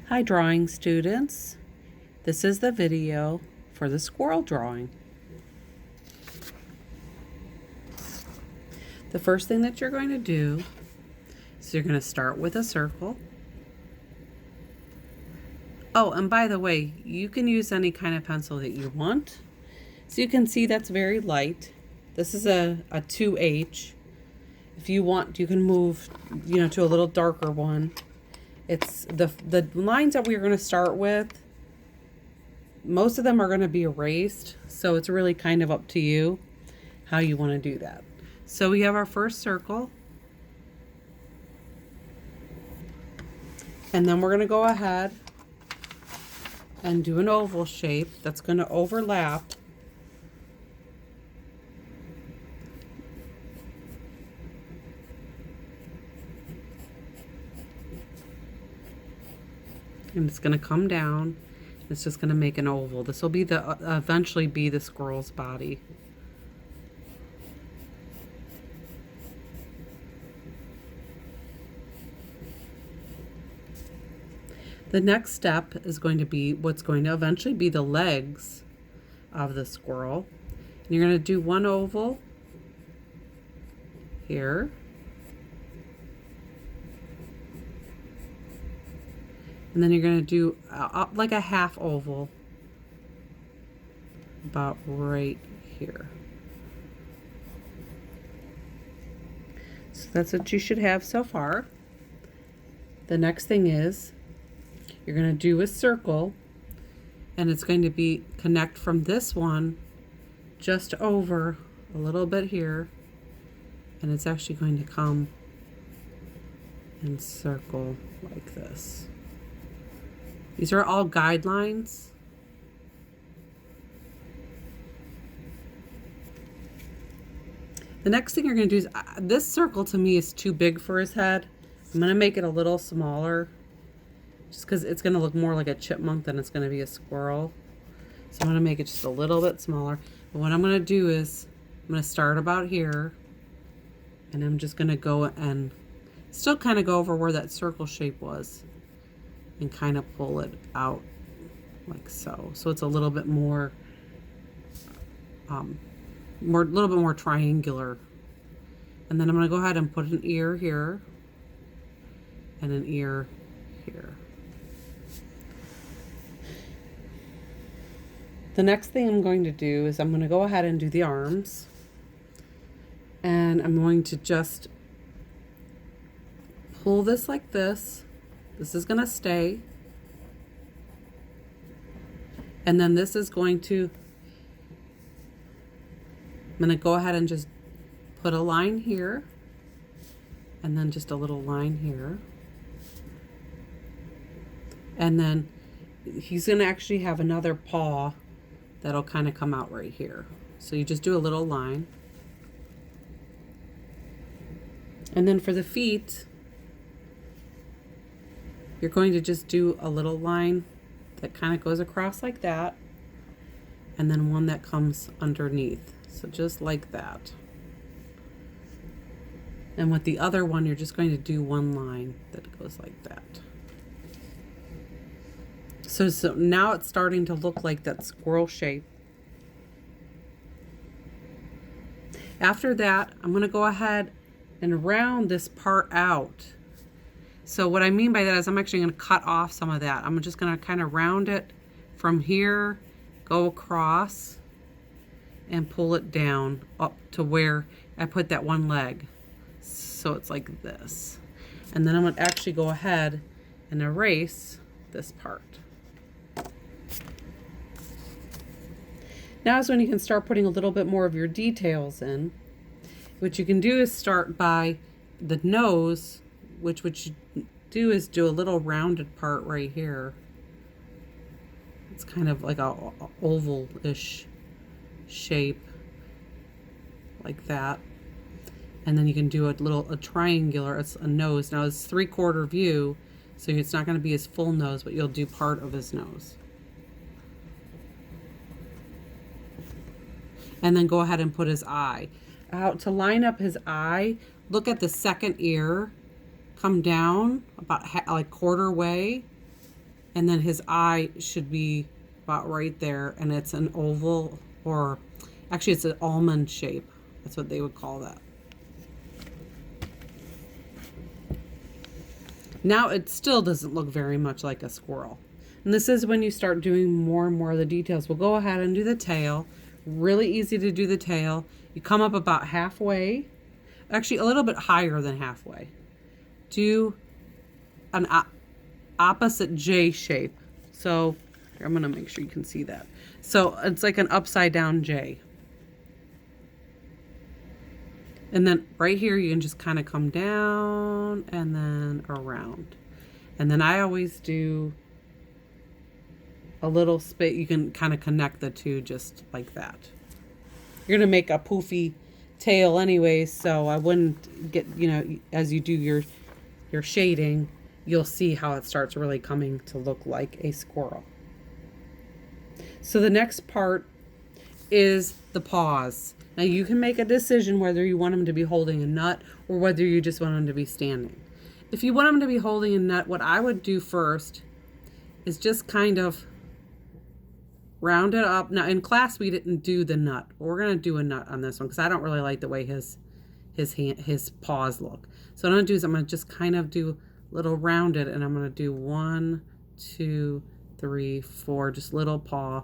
Hi drawing students, this is the video for the squirrel drawing. The first thing that you're going to do is you're going to start with a circle. Oh, and by the way, you can use any kind of pencil that you want. So you can see that's very light. This is a 2H. If you want, you can move, to a little darker one. It's the lines that we're going to start with. Most of them are going to be erased, so it's really kind of up to you how you want to do that. So we have our first circle, and then we're going to go ahead and do an oval shape that's going to overlap. And it's going to come down. It's just going to make an oval. This will be eventually be the squirrel's body. The next step is going to be what's going to eventually be the legs of the squirrel. And you're going to do one oval here. And then you're going to do like a half oval about right here. So that's what you should have so far. The next thing is you're going to do a circle, and it's going to be connect from this one just over a little bit here, and it's actually going to come and circle like this. These are all guidelines. The next thing you're going to do is, this circle to me is too big for his head. I'm going to make it a little smaller, just because it's going to look more like a chipmunk than it's going to be a squirrel. So I'm going to make it just a little bit smaller. But what I'm going to do is, I'm going to start about here, and I'm just going to go and still kind of go over where that circle shape was, and kind of pull it out like so. So it's a little bit more, a little bit more triangular. And then I'm going to go ahead and put an ear here and an ear here. The next thing I'm going to do is I'm going to go ahead and do the arms. And I'm going to just pull this like this. This is going to stay. And then this is going to, I'm going to go ahead and just put a line here. And then just a little line here. And then he's going to actually have another paw that'll kind of come out right here. So you just do a little line. And then for the feet, you're going to just do a little line that kind of goes across like that, and then one that comes underneath. So just like that. And with the other one, you're just going to do one line that goes like that. So now it's starting to look like that squirrel shape. After that, I'm going to go ahead and round this part out. So what I mean by that is I'm actually going to cut off some of that. I'm just going to kind of round it from here, go across, and pull it down up to where I put that one leg. So it's like this. And then I'm going to actually go ahead and erase this part. Now is when you can start putting a little bit more of your details in. What you can do is start by the nose, which what you do is do a little rounded part right here. It's kind of like a oval-ish shape, like that. And then you can do a triangular, it's a nose. Now it's 3/4 view, so it's not going to be his full nose, but you'll do part of his nose. And then go ahead and put his eye. To line up his eye, look at the second ear, come down about like quarter way, And then his eye should be about right there, and it's an oval, or actually it's an almond shape. That's what they would call that. Now it still doesn't look very much like a squirrel. And this is when you start doing more and more of the details. We'll go ahead and do the tail. Really easy to do the tail. You come up about halfway, actually a little bit higher than halfway. Do an opposite J shape. So I'm going to make sure you can see that. So it's like an upside down J. And then right here, you can just kind of come down and then around. And then I always do a little space. You can kind of connect the two just like that. You're going to make a poofy tail anyway, so I wouldn't get, as you do your shading, you'll see how it starts really coming to look like a squirrel. So the next part is the paws. Now you can make a decision whether you want him to be holding a nut or whether you just want him to be standing. If you want him to be holding a nut, what I would do first is just kind of round it up. Now in class we didn't do the nut. We're going to do a nut on this one because I don't really like the way his paws look. So what I'm going to do is I'm going to just kind of do little rounded, and I'm going to do 1, 2, 3, 4, just little paw,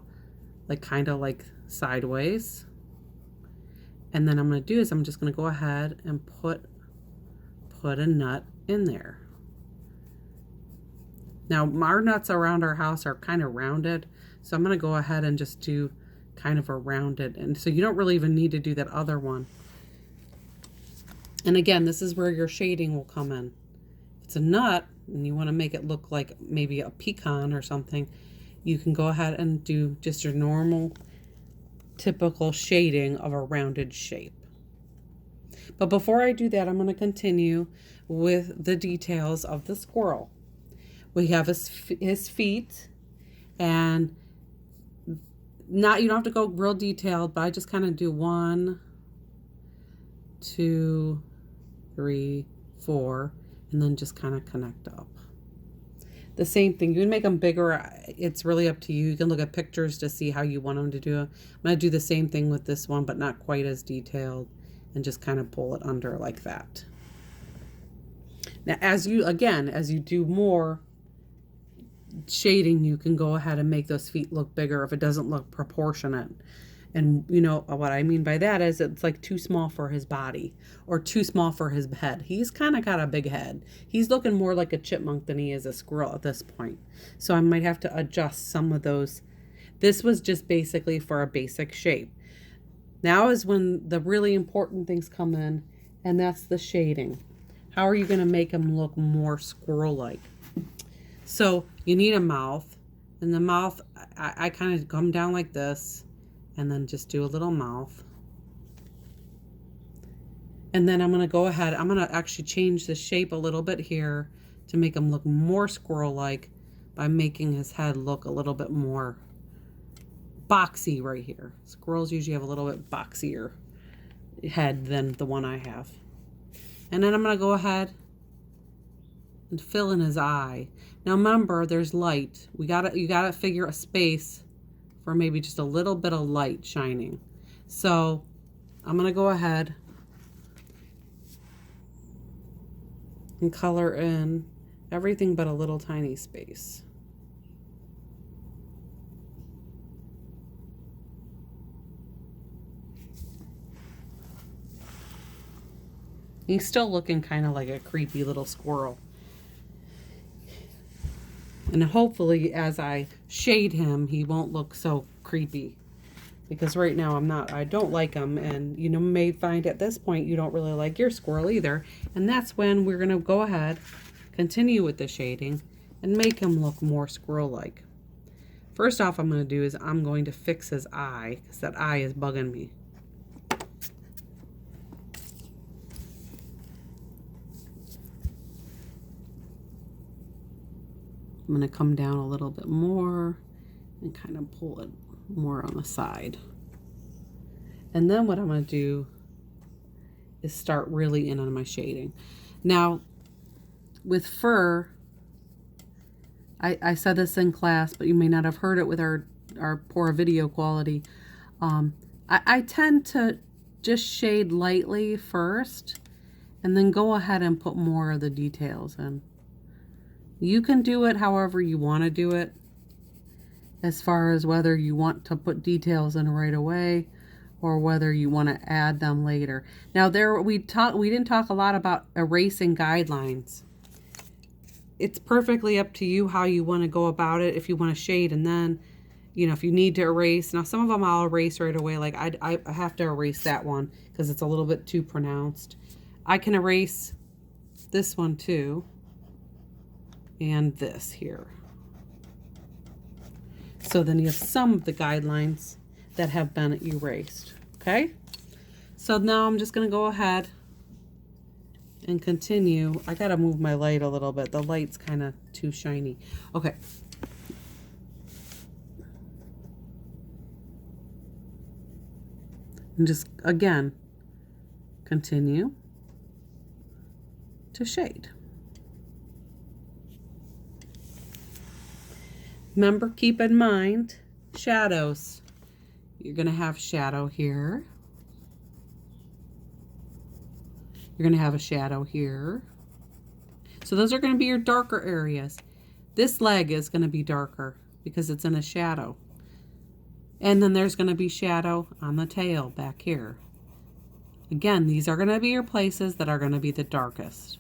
like kind of like sideways. And then I'm going to do is I'm just going to go ahead and put a nut in there. Now our nuts around our house are kind of rounded, so I'm going to go ahead and just do kind of a rounded, and so you don't really even need to do that other one. And again, this is where your shading will come in. If it's a nut and you want to make it look like maybe a pecan or something, you can go ahead and do just your normal typical shading of a rounded shape. But before I do that, I'm going to continue with the details of the squirrel. We have his feet, and you don't have to go real detailed, but I just kind of do 1, 2, 3, 4, and then just kind of connect up. The same thing, you can make them bigger. It's really up to you. You can look at pictures to see how you want them to do it. I'm going to do the same thing with this one, but not quite as detailed, and just kind of pull it under like that. Now, as you do more shading, you can go ahead and make those feet look bigger if it doesn't look proportionate. And what I mean by that is it's like too small for his body or too small for his head. He's kind of got a big head. He's looking more like a chipmunk than he is a squirrel at this point. So I might have to adjust some of those. This was just basically for a basic shape. Now is when the really important things come in, and that's the shading. How are you going to make him look more squirrel-like? So you need a mouth, and the mouth, I kind of come down like this, and then just do a little mouth. And then I'm going to go ahead, I'm going to actually change the shape a little bit here to make him look more squirrel-like by making his head look a little bit more boxy right here. Squirrels usually have a little bit boxier head than the one I have. And then I'm going to go ahead and fill in his eye. Now remember, there's light. You gotta figure a space for maybe just a little bit of light shining. So I'm gonna go ahead and color in everything but a little tiny space. He's still looking kind of like a creepy little squirrel. And hopefully as I shade him, he won't look so creepy. Because right now I don't like him. And you may find at this point you don't really like your squirrel either. And that's when we're going to go ahead, continue with the shading, and make him look more squirrel-like. First off, I'm going to do is I'm going to fix his eye, because that eye is bugging me. I'm going to come down a little bit more and kind of pull it more on the side. And then what I'm going to do is start really in on my shading. Now, with fur, I said this in class, but you may not have heard it with our poor video quality. I tend to just shade lightly first and then go ahead and put more of the details in. You can do it however you want to do it, as far as whether you want to put details in right away or whether you want to add them later. Now we didn't talk a lot about erasing guidelines. It's perfectly up to you how you want to go about it. If you want to shade and then, you know, if you need to erase. Now some of them I'll erase right away. Like I have to erase that one because it's a little bit too pronounced. I can erase this one too. And this here. So then you have some of the guidelines that have been erased. Okay? So now I'm just going to go ahead and continue. I got to move my light a little bit. The light's kind of too shiny. Okay. And just, again, continue to shade. Remember, keep in mind, shadows. You're going to have shadow here. You're going to have a shadow here. So those are going to be your darker areas. This leg is going to be darker because it's in a shadow. And then there's going to be shadow on the tail back here. Again, these are going to be your places that are going to be the darkest.